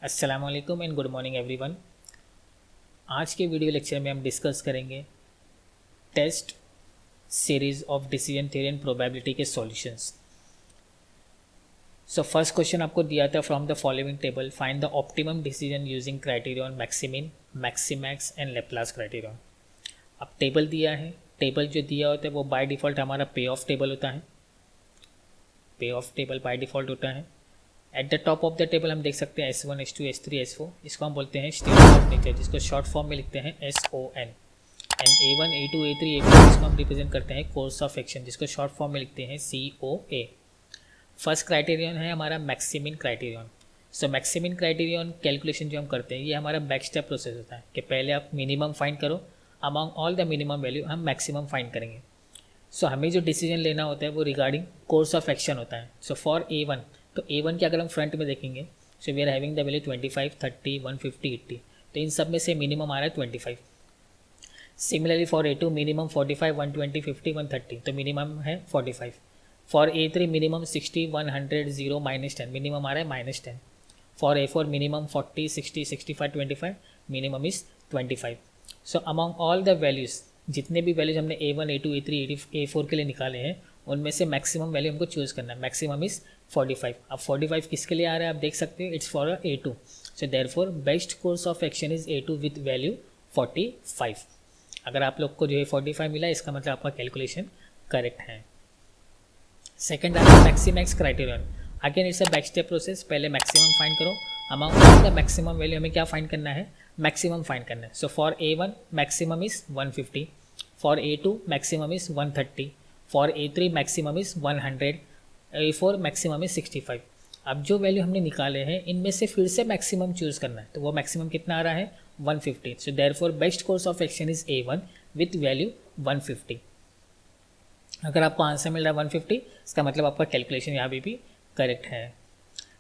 अस्सलामुअलैकुम and good morning everyone. आज के वीडियो लेक्चर में हम डिस्कस करेंगे test series of decision theory and probability के सॉल्यूशंस। सो फर्स्ट क्वेश्चन आपको दिया था from the following table find the optimum decision using criterion maximin, maximax and Laplace criterion. अब टेबल दिया है, टेबल जो दिया होता है वो बाय डिफ़ॉल्ट हमारा पे ऑफ टेबल होता है। पे ऑफ टेबल बाय डिफ़ॉल्ट होता है। At the top of the table हम देख सकते हैं S1, S2, S3, S4। इसको हम बोलते हैं स्टेट ऑफ नेचर, जिसको शॉर्ट फॉर्म में लिखते हैं SON। And A1, A2, A3, A4 इसको हम रिप्रेजेंट करते हैं कोर्स ऑफ एक्शन, जिसको शॉर्ट फॉर्म में लिखते हैं COA। फर्स्ट क्राइटेरियन है हमारा मैक्सिमिन क्राइटेरियन। सो मैक्सिमिन क्राइटेरियन कैलकुलेशन जो हम करते हैं ये हमारा बैक स्टेप प्रोसेस होता है कि पहले आप मिनिमम फाइंड करो, among all the minimum value हम मैक्सिमम फाइंड करेंगे। सो हमें जो डिसीजन लेना होता है वो रिगार्डिंग कोर्स ऑफ एक्शन होता है। सो फॉर A1, तो A1 के अगर हम फ्रंट में देखेंगे, so we are having the value 25, 30, 150, 80। तो इन सब में से मिनिमम आ रहा है 25। सिमिलरली फॉर A2 मिनिमम 45, 120, 50, 130, तो मिनिमम है 45। फॉर A3 मिनिमम 60, 100, 0, -10, मिनिमम आ रहा है -10। For A4 minimum 40, 60, 65, 25, minimum is 25। So among all the values, जितने भी वैल्यूज हमने A1, A2, A3, A4 के लिए निकाले हैं, उनमें से मैक्सिमम वैल्यू हमको चूज़ करना है। Maximum is 45। अब 45 किसके लिए आ रहा है आप देख सकते हैं, it's for A2। So therefore best course of action is A2 with value 45। अगर आप लोग को जो है 45 मिला, इसका मतलब आपका कैलकुलेशन करेक्ट है। सेकेंड आता है मैक्सिमैक्स criterion. Again it's a back step process. पहले मैक्सिमम फाइंड करो, among all the maximum value हमें क्या फाइंड करना है, मैक्सिमम फाइंड करना है। सो for A1 maximum is 150, for A2 maximum is 130, for A3 maximum is 100, A4 maximum is 65। अब जो वैल्यू हमने निकाले हैं इनमें से फिर से मैक्सिमम चूज़ करना है, तो वो मैक्सिमम कितना आ रहा है 150। So therefore best course of action is A1 with value 150। अगर आपको आंसर मिल रहा है 150, इसका मतलब आपका कैलकुलेशन यहाँ भी करेक्ट है।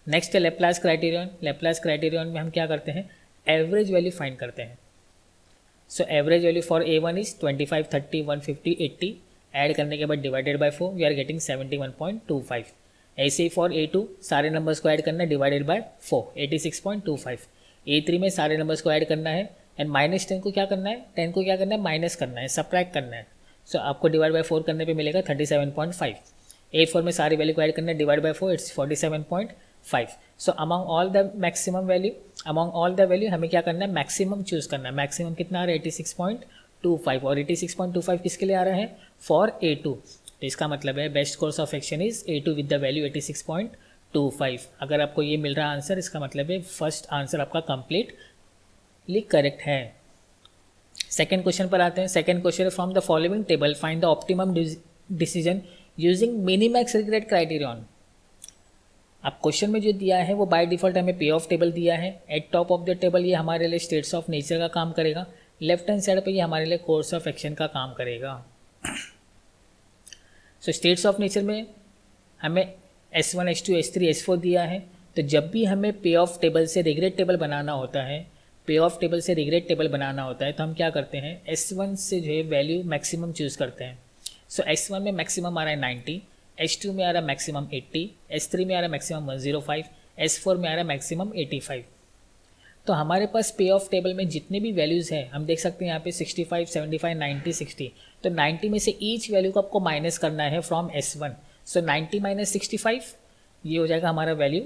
नेक्स्ट है लेप्लास क्राइटेरियन। लेप्लास क्राइटेरियन में हम क्या करते हैं, एवरेज वैल्यू फाइंड करते हैं। So average value for A1 is 25, 30, 150, 80। Add करने के बाद divided by 4 we are getting 71.25। ऐसे ही फॉर A2 सारे नंबर्स को ऐड करना है, डिवाइडेड बाय 4 86.25। A3 में सारे नंबर्स को ऐड करना है एंड -10 को क्या करना है, 10 को क्या करना है, माइनस करना है, सबट्रैक्ट करना है। सो आपको डिवाइड बाय 4 करने पे मिलेगा 37.5। A4 में सारी वैल्यू को ऐड करना है, divide by 4 it's 47.5। So among all the maximum value, among all the value हमें क्या करना है, मैक्सिमम चूज़ करना है। मैक्सिमम कितना आ रहा है 86.25, और 86.25 किसके लिए आ रहा है, फॉर A2। तो इसका मतलब है best course of action is A2 with the value 86.25। अगर आपको ये मिल रहा है आंसर, इसका मतलब है फर्स्ट आंसर आपका कंप्लीटली करेक्ट है। सेकेंड क्वेश्चन पर आते हैं। Second question from the following table find the optimum decision using minimax regret criterion. अब क्वेश्चन में जो दिया है वो बाय डिफॉल्ट हमें पे ऑफ टेबल दिया है। Eight top of the table ये हमारे लिए स्टेट्स ऑफ नेचर का काम करेगा, लेफ्ट हैंड साइड पे ये हमारे लिए कोर्स ऑफ एक्शन का काम करेगा। सो स्टेट्स ऑफ नेचर में हमें S1, S2, S3, S4 दिया है। तो जब भी हमें पे ऑफ टेबल से रिग्रेट टेबल बनाना होता है, पे ऑफ टेबल से रिग्रेट टेबल बनाना होता है, तो हम क्या करते हैं, S1 से जो है वैल्यू मैक्सिमम चूज़ करते हैं। सो S1 में मैक्सिमम आ रहा है 90, S2 में आ रहा है मैक्सिमम 80, S3 में आ रहा है मैक्सिमम 105, S4 में आ रहा है मैक्सिमम 85। तो हमारे पास पे ऑफ टेबल में जितने भी वैल्यूज़ हैं हम देख सकते हैं यहाँ पे 65, 75, 90, 60। तो 90 में से ईच वैल्यू को आपको माइनस करना है फ्रॉम S1। सो 90 - 65 ये हो जाएगा हमारा वैल्यू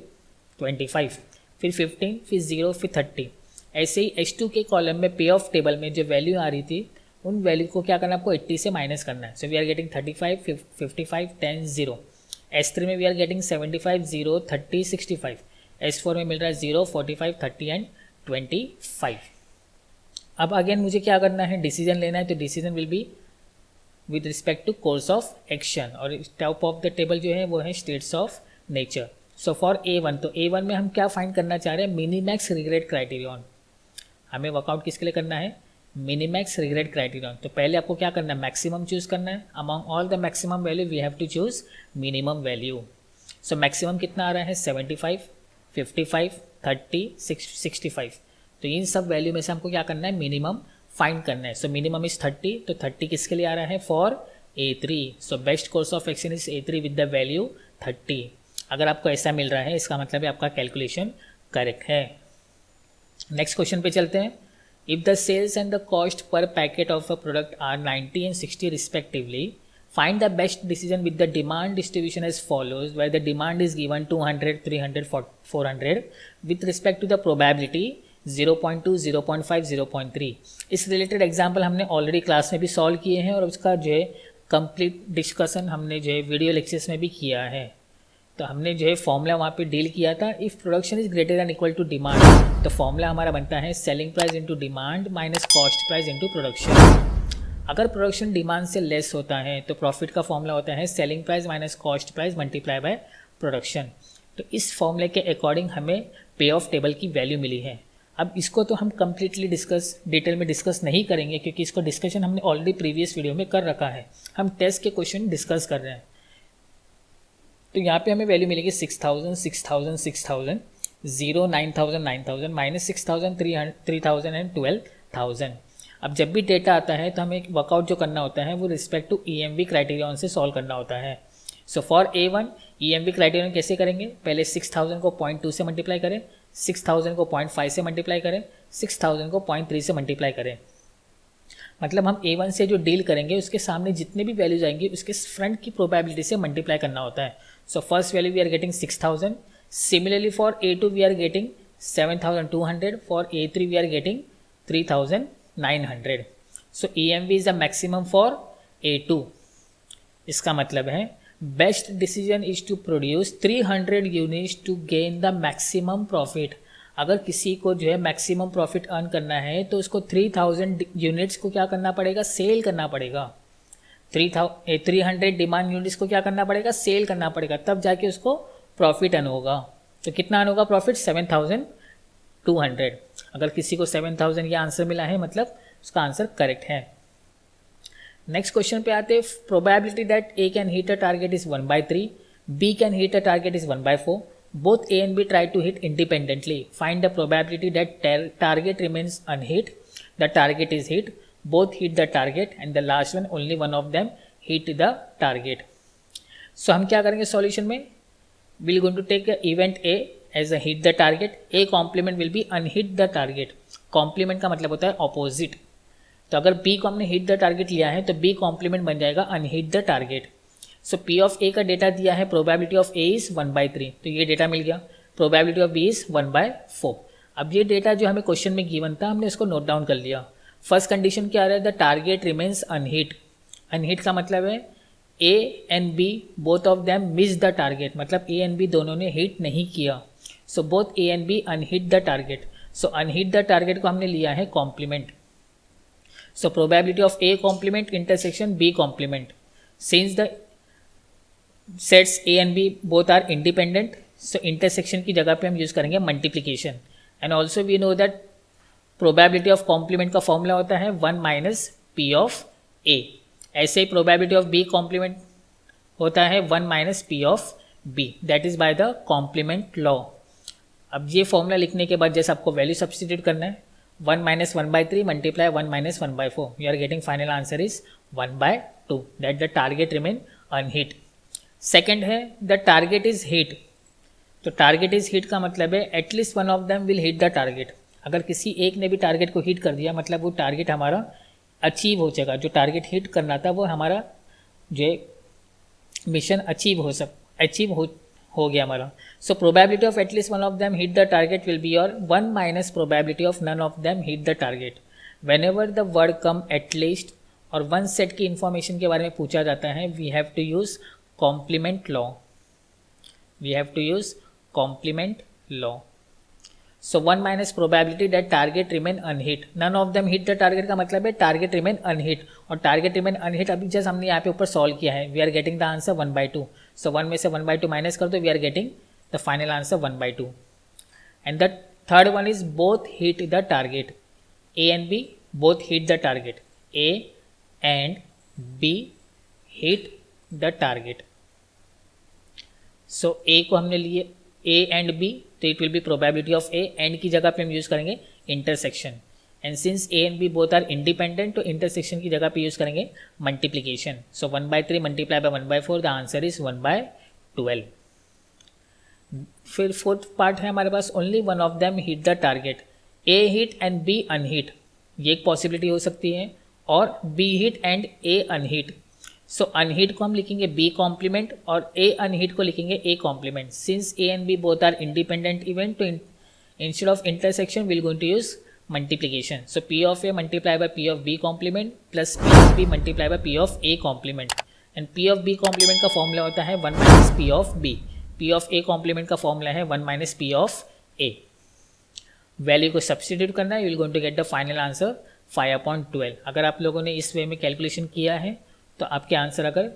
25, फिर 15, फिर 0, फिर 30। ऐसे ही H2 के कॉलम में पे ऑफ टेबल में जो वैल्यू आ रही थी उन वैल्यू को क्या करना है, आपको 80 से माइनस करना है। सो वी आर गेटिंग 35, 55, 10, 0। S3 में वी आर गेटिंग 75, 0, 30, 65। S4 में मिल रहा है 0, 45, 30 एंड 25। अब अगेन मुझे क्या करना है, डिसीजन लेना है। तो decision will be with respect to course of action, और टॉप ऑफ द टेबल जो है वो है states of nature. So for A1, तो A1 में हम क्या फाइंड करना चाह रहे हैं, मिनिमैक्स रिग्रेट क्राइटेरियन। हमें वर्कआउट किसके लिए करना है, मिनिमैक्स रिग्रेट क्राइटेरियन। तो पहले आपको क्या करना है, मैक्सिमम चूज़ करना है। Among all the maximum value we have to choose minimum value. So maximum कितना आ रहा है 75, 55, 30, 65। तो इन सब वैल्यू में से हमको क्या करना है, मिनिमम फाइंड करना है। सो मिनिमम इज 30, तो 30 किसके लिए आ रहा है, for A3। So best course of action is A3 with the value 30। अगर आपको ऐसा मिल रहा है इसका मतलब है आपका कैलकुलेशन करेक्ट है। नेक्स्ट क्वेश्चन पे चलते हैं. If the sales and the cost per packet of a product are 90 and 60 respectively, find the best decision with the demand distribution as follows, where the demand is given 200, 300, 400 with respect to the probability 0.2, 0.5, 0.3. इस related example हमने already class में भी solve किए हैं और उसका जो है कंप्लीट डिस्कशन हमने जो है वीडियो लेक्चर्स में भी किया है. तो हमने जो है फॉर्मूला वहाँ पे डील किया था. If production is greater than equal to demand, तो फॉर्मूला हमारा बनता है selling price into demand minus cost price into production. अगर प्रोडक्शन डिमांड से लेस होता है तो प्रॉफिट का फॉर्मूला होता है selling price minus cost price multiply by production. तो इस फॉर्मूले के अकॉर्डिंग हमें पे ऑफ टेबल की वैल्यू मिली है. अब इसको तो हम कम्प्लीटली डिटेल में डिस्कस नहीं करेंगे क्योंकि इसको डिस्कशन हमने ऑलरेडी प्रीवियस वीडियो में कर रखा है. हम टेस्ट के क्वेश्चन डिस्कस कर रहे हैं. तो यहाँ पे हमें वैल्यू मिलेगी 6000, 6000, 6000, 0, 9000, 9000, माइनस 6000, 3000 एंड 12000. अब जब भी डेटा आता है तो हमें वर्कआउट जो करना होता है वो रिस्पेक्ट टू EMV क्राइटेरियन से सॉल्व करना होता है. सो फॉर A1 EMV क्राइटेरियन कैसे करेंगे, पहले 6000 को 0.2 से मल्टीप्लाई करें, 6000 को 0.5 से मल्टीप्लाई करें, 6000 को 0.3 से मल्टीप्लाई करें. मतलब हम A1 से जो डील करेंगे उसके सामने जितने भी वैल्यूज आएंगे उसके फ्रंट की प्रोबेबिलिटी से मल्टीप्लाई करना होता है. So first value we are getting 6000. Similarly for A2 we are getting 7200. For A3 we are getting 3900. So EMV is the maximum for A2. इसका मतलब है best decision is to produce 300 units to gain the maximum profit. अगर किसी को जो है maximum profit earn करना है तो उसको 3000 यूनिट्स को क्या करना पड़ेगा, सेल करना पड़ेगा. 300 डिमांड यूनिट्स को क्या करना पड़ेगा, सेल करना पड़ेगा, तब जाके उसको प्रॉफिट अर्न होगा. तो कितना अर्न होगा प्रॉफिट, 7200. अगर किसी को 7000 ये आंसर मिला है मतलब उसका आंसर करेक्ट है. नेक्स्ट क्वेश्चन पे आते हैं. Probability that A can hit a target is 1/3, B can hit a target is 1/4. Both A and B try to hit independently. Find the probability that target remains unhit. The target is hit. Both hit the target and the last one only one of them hit the target. So हम क्या करेंगे solution में, we're going to take event A as a hit the target. A complement will be unhit the target. Complement का मतलब होता है opposite. तो अगर B को हमने hit the target लिया है तो B complement बन जाएगा unhit the target. So P of A का डेटा दिया है, प्रोबेबिलिटी ऑफ A इज़ 1/3, तो ये डेटा मिल गया. Probability of B is 1/4. अब ये डेटा जो हमें क्वेश्चन में गिवन था हमने इसको नोट डाउन कर लिया. फर्स्ट कंडीशन क्या आ रहा है, the target remains unhit. Unhit का मतलब है A and B both of them miss the target, मतलब A एंड B दोनों ने हिट नहीं किया. So both A and B unhit the target. So unhit the target को हमने लिया है complement. So probability of A complement intersection B complement. Since the sets A and B both are independent, so intersection की जगह पे हम use करेंगे multiplication. And also we know that probability of complement का फॉर्मूला होता है 1 minus P of A. ऐसे ही प्रोबेबिलिटी ऑफ B कॉम्प्लीमेंट होता है 1 minus P of B, that is by the complement law. अब ये फॉर्मूला लिखने के बाद जैसे आपको वैल्यू सब्स्टिट्यूट करना है, 1 minus 1/3 multiply 1 minus 1/4, you are getting final answer is 1/2, that the target remain unhit. Second है द टारगेट इज हिट. तो टारगेट इज हिट का मतलब है at least one of them will hit the target. अगर किसी एक ने भी टारगेट को हिट कर दिया मतलब वो टारगेट हमारा अचीव हो जाएगा. जो टारगेट हिट करना था वो हमारा जो मिशन अचीव हो गया हमारा. So probability of at least one of them hit the target will be your 1 minus probability of none of them hit the target. Whenever the word come at least और one set की information के बारे में पूछा जाता है, we have to use complement law. We have to use complement law. So 1 minus probability that target remain unhit. None of them hit the target का मतलब है target remain unhit. और target remain unhit अभी just हमने यहाँ पे ऊपर solve किया है. We are getting the answer 1/2. So 1 में से 1/2 माइनस कर दो, we are getting the final answer 1/2. And the third one is both hit the target. A and B both hit the target. A and B hit the target. सो ए को हमने लिए A and B, तो it will be probability of A. And की जगह पे हम use करेंगे intersection. And since A and B both are independent तो इंटरसेक्शन की जगह पे यूज़ करेंगे multiplication. So 1/3 multiply by 1/4, the answer is 1/12. फिर फोर्थ पार्ट है हमारे पास, only one of them hit the target. A hit and B unhit, ये एक पॉसिबिलिटी हो सकती है, और बी हिट एंड ए अनहिट। सो अनहिट को हम लिखेंगे बी कॉम्प्लीमेंट और ए अनहिट को लिखेंगे A complement. Since A and B both are independent event, तो instead of intersection will going to use multiplication. So P of A multiply by P of B complement plus P of B multiply by P of A complement, and P of B complement का formula होता है 1 minus P of B. P of A complement का formula है 1 minus P of A. Value को substitute करना है, you will going to get the final answer 5/12। अगर आप लोगों ने इस वे में कैलकुलेशन किया है तो आपके आंसर अगर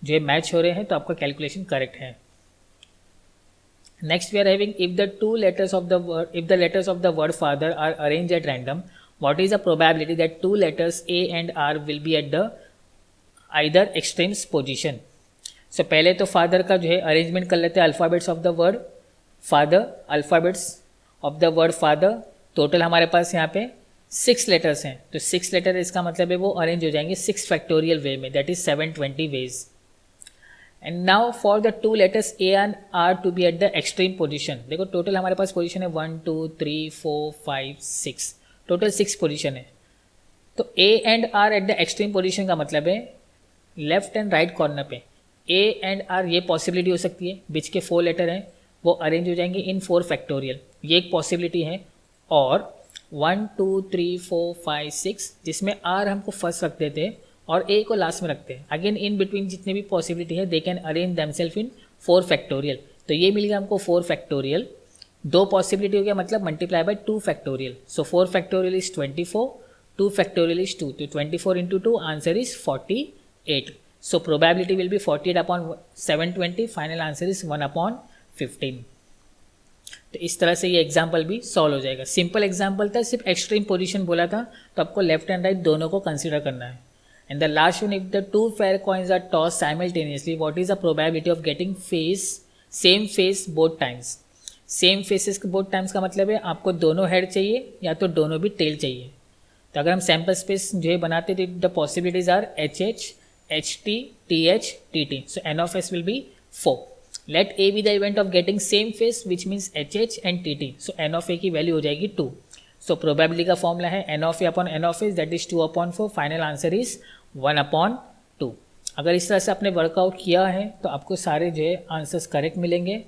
जो मैच हो रहे हैं तो आपका कैलकुलेशन करेक्ट है। Next we are having if the letters of the word father are arrange at random, what is the probability that 2 letters A and R will be at the either extremes position. So पहले तो father का जो है arrangement कर लेते हैं alphabets of the word father. Alphabets of the word father total हमारे पास यहाँ पे 6 लेटर्स हैं, तो 6 लेटर इसका मतलब है वो अरेंज हो जाएंगे 6 फैक्टोरियल वे में, that is 720 ways. And now for the 2 letters A and R to be at the extreme position, देखो टोटल हमारे पास पोजिशन है 1 2 3 4 5 6, टोटल 6 पोजिशन है। तो A and R at the extreme position का मतलब है लेफ्ट एंड राइट कॉर्नर पे ए एंड आर, ये पॉसिबिलिटी हो सकती है, बीच के 4 लेटर हैं वो अरेंज हो जाएंगे इन 4 फैक्टोरियल, ये एक पॉसिबिलिटी है। और 1 2 3 4 5 6 जिसमें आर हमको फर्स्ट रख देते हैं और ए को लास्ट में रखते हैं। अगेन इन बिटवीन जितने भी पॉसिबिलिटी है they can arrange themselves in 4 factorial, तो ये मिल गया हमको 4 फैक्टोरियल। 2 पॉसिबिलिटी हो गया मतलब multiply by 2 factorial, so 4 factorial is 24, 2 factorial is 2, तो 24 into 2 answer is 48। So probability will be 48/720, final answer is 1/15। तो इस तरह से ये एग्जाम्पल भी सॉल्व हो जाएगा। सिंपल एग्जाम्पल था, सिर्फ एक्सट्रीम पोजीशन बोला था, तो आपको लेफ्ट एंड राइट दोनों को कंसीडर करना है। And the last one, if the 2 fair coins are toss simultaneously, what is the probability of getting same face both times. Same faces both times का मतलब है आपको दोनों हेड चाहिए या तो दोनों भी टेल चाहिए। तो अगर हम सैम्पल स्पेस जो है बनाते थे, the possibilities are HH, HT, TH, TT, so n of s will be 4. Let a be the event of getting same face which means HH and TT, so n of a की value हो जाएगी 2। so probability का formula है n of a upon n of s, that is 2/4, final answer is 1/2। अगर इस तरह से आपने वर्कआउट किया है तो आपको सारे जो है आंसर्स करेक्ट मिलेंगे।